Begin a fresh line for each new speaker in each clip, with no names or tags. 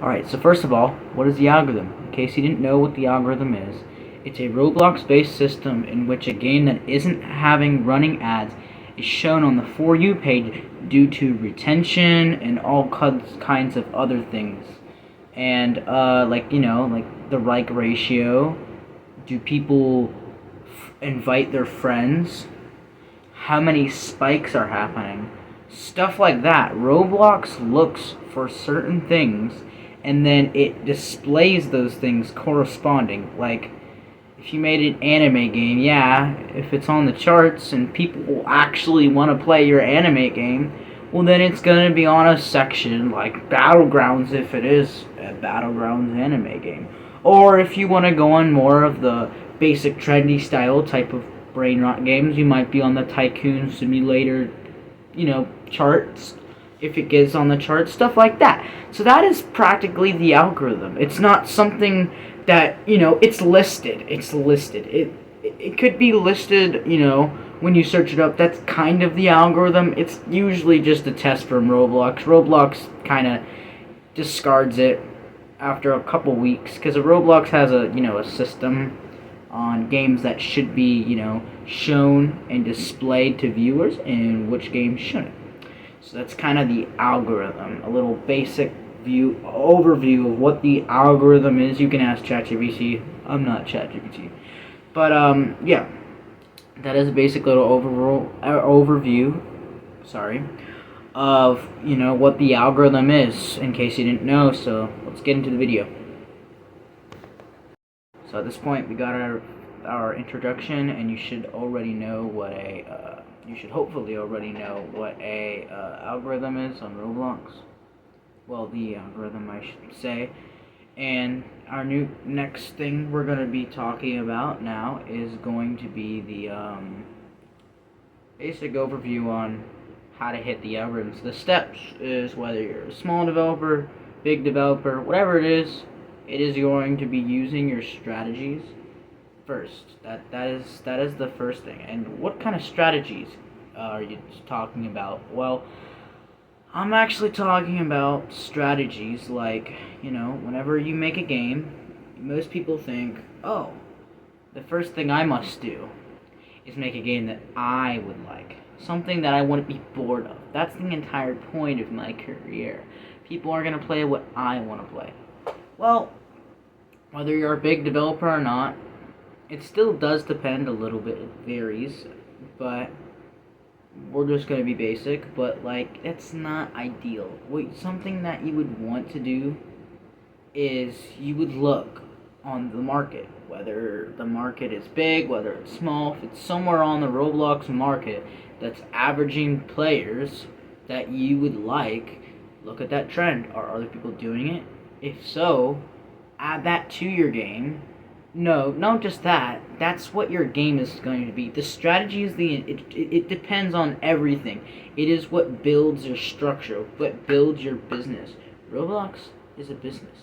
Alright, so first of all, what is the algorithm? In case you didn't know what the algorithm is, it's a Roblox-based system in which a game that isn't having running ads is shown on the For You page due to retention and all kinds of other things. And, like the like ratio. Do people invite their friends? How many spikes are happening? Stuff like that. Roblox looks for certain things and then it displays those things corresponding. Like, if you made an anime game, yeah, if it's on the charts and people will actually want to play your anime game, well, then it's going to be on a section like Battlegrounds if it is a Battlegrounds anime game. Or if you want to go on more of the basic trendy style type of brain rot games, you might be on the Tycoon Simulator, charts. If it gets on the charts, stuff like that. So that is practically the algorithm. It's not something that, it's listed. It's listed. It could be listed, when you search it up. That's kind of the algorithm. It's usually just a test from Roblox. Roblox kind of discards it after a couple weeks because Roblox has a system on games that should be, shown and displayed to viewers and which games shouldn't. So that's kind of the algorithm, a little basic overview of what the algorithm is. You can ask ChatGPT. I'm not ChatGPT, but yeah, that is a basic little overview. Sorry, of what the algorithm is, in case you didn't know. So let's get into the video. So at this point, we got our introduction, and you should already know what you should hopefully already know what a algorithm is on Roblox. Well, the algorithm, I should say. And our next thing we're going to be talking about now is going to be the basic overview on how to hit the algorithms. The steps is whether you're a small developer, big developer, whatever it is going to be using your strategies first. That is the first thing. And what kind of strategies are you talking about? Well, I'm actually talking about strategies like, whenever you make a game, most people think, oh, the first thing I must do is make a game that I would like. Something that I wouldn't be bored of. That's the entire point of my career. People are going to play what I want to play. Well, whether you're a big developer or not, it still does depend a little bit. It varies, but we're just going to be basic. But, it's not ideal. Something that you would want to do is you would look on the market. Whether the market is big, whether it's small, if it's somewhere on the Roblox market that's averaging players that you would like, look at that trend. Are other people doing it? If so, add that to your game. No, not just that. That's what your game is going to be. The strategy is it depends on everything. It is what builds your structure, what builds your business. Roblox is a business.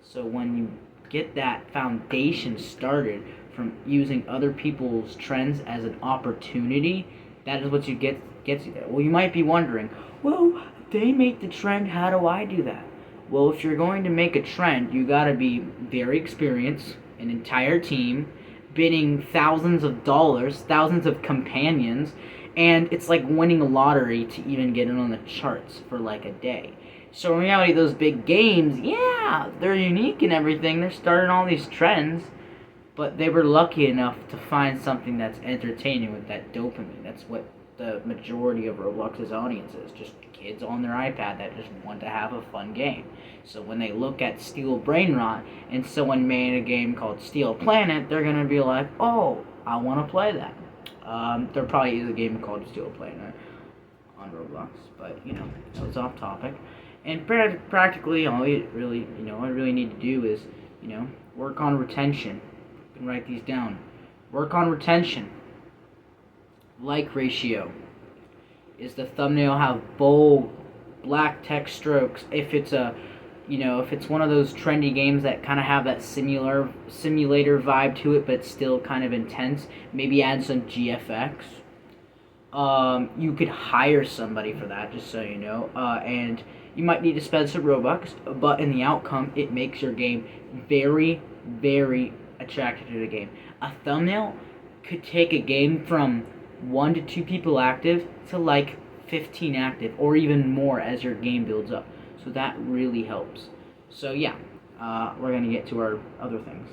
So when you get that foundation started from using other people's trends as an opportunity, that is what gets you there. Well, you might be wondering, well, they make the trend, how do I do that? Well, if you're going to make a trend, you gotta be very experienced, an entire team, bidding thousands of dollars, thousands of companions, and it's like winning a lottery to even get it on the charts for like a day. So in reality, those big games, yeah, they're unique and everything. They're starting all these trends, but they were lucky enough to find something that's entertaining with that dopamine. That's what the majority of Roblox's audience is, just kids on their iPad that just want to have a fun game. So when they look at Steel Brain Rot and someone made a game called Steel Planet, they're going to be like, oh, I want to play that. There probably is a game called Steel Planet on Roblox, but, it's off topic. And practically all you really, all you really need to do is, work on retention. You can write these down. Work on retention. Like ratio. Is the thumbnail have bold black text strokes? If it's if it's one of those trendy games that kind of have that simulator vibe to it, but it's still kind of intense, maybe add some GFX. You could hire somebody for that, just so you know. And You might need to spend some Robux, but in the outcome, it makes your game very, very attractive to the game. A thumbnail could take a game from 1 to 2 people active to like 15 active, or even more as your game builds up. So that really helps. So yeah, we're gonna get to our other things.